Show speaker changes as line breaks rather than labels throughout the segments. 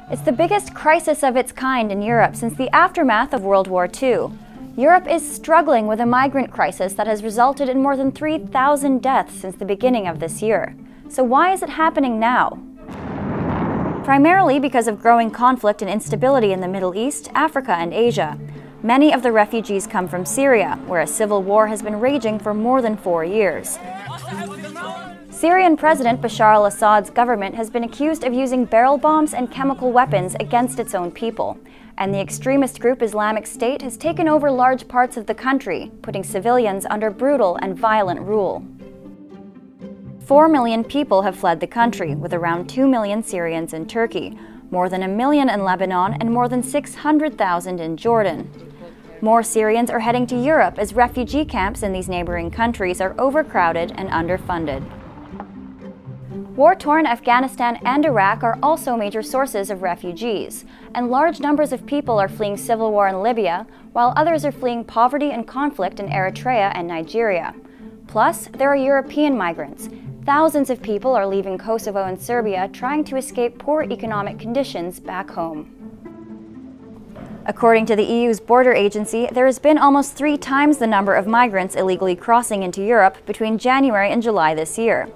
It's the biggest crisis of its kind in Europe since the aftermath of World War II. Europe is struggling with a migrant crisis that has resulted in more than 3,000 deaths since the beginning of this year. So why is it happening now? Primarily because of growing conflict and instability in the Middle East, Africa, and Asia. Many of the refugees come from Syria, where a civil war has been raging for more than 4 years. Syrian President Bashar al-Assad's government has been accused of using barrel bombs and chemical weapons against its own people, and the extremist group Islamic State has taken over large parts of the country, putting civilians under brutal and violent rule. 4 million people have fled the country, with around 2 million Syrians in Turkey, more than 1 million in Lebanon, and more than 600,000 in Jordan. More Syrians are heading to Europe as refugee camps in these neighboring countries are overcrowded and underfunded. War-torn Afghanistan and Iraq are also major sources of refugees, and large numbers of people are fleeing civil war in Libya, while others are fleeing poverty and conflict in Eritrea and Nigeria. Plus, there are European migrants. Thousands of people are leaving Kosovo and Serbia trying to escape poor economic conditions back home. According to the EU's border agency, there has been almost 3 times the number of migrants illegally crossing into Europe between January and July this year.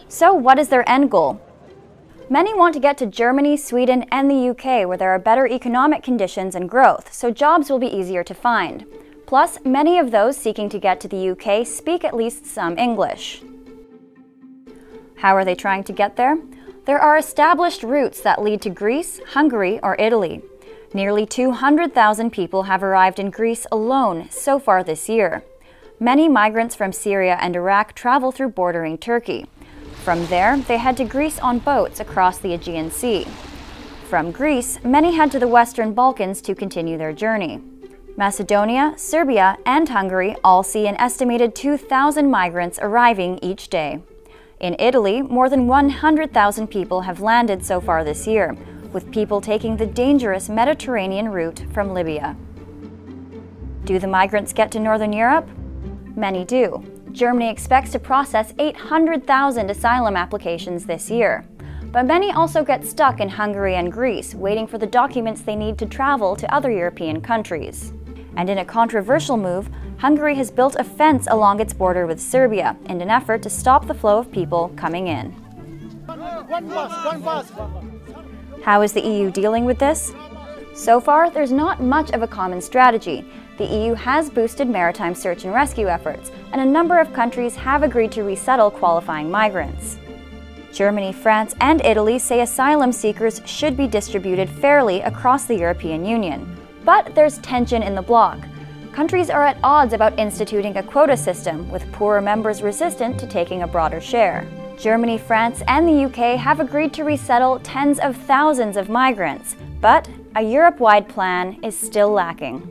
So what is their end goal? Many want to get to Germany, Sweden, and the UK, where there are better economic conditions and growth, so jobs will be easier to find. Plus, many of those seeking to get to the UK speak at least some English. How are they trying to get there? There are established routes that lead to Greece, Hungary, or Italy. Nearly 200,000 people have arrived in Greece alone so far this year. Many migrants from Syria and Iraq travel through bordering Turkey. From there, they head to Greece on boats across the Aegean Sea. From Greece, many head to the Western Balkans to continue their journey. Macedonia, Serbia, and Hungary all see an estimated 2,000 migrants arriving each day. In Italy, more than 100,000 people have landed so far this year, with people taking the dangerous Mediterranean route from Libya. Do the migrants get to Northern Europe? Many do. Germany expects to process 800,000 asylum applications this year. But many also get stuck in Hungary and Greece, waiting for the documents they need to travel to other European countries. And in a controversial move, Hungary has built a fence along its border with Serbia in an effort to stop the flow of people coming in. How is the EU dealing with this? So far, there's not much of a common strategy. The EU has boosted maritime search and rescue efforts, and a number of countries have agreed to resettle qualifying migrants. Germany, France, and Italy say asylum seekers should be distributed fairly across the European Union. But there's tension in the bloc. Countries are at odds about instituting a quota system, with poorer members resistant to taking a broader share. Germany, France, and the UK have agreed to resettle tens of thousands of migrants, but a Europe-wide plan is still lacking.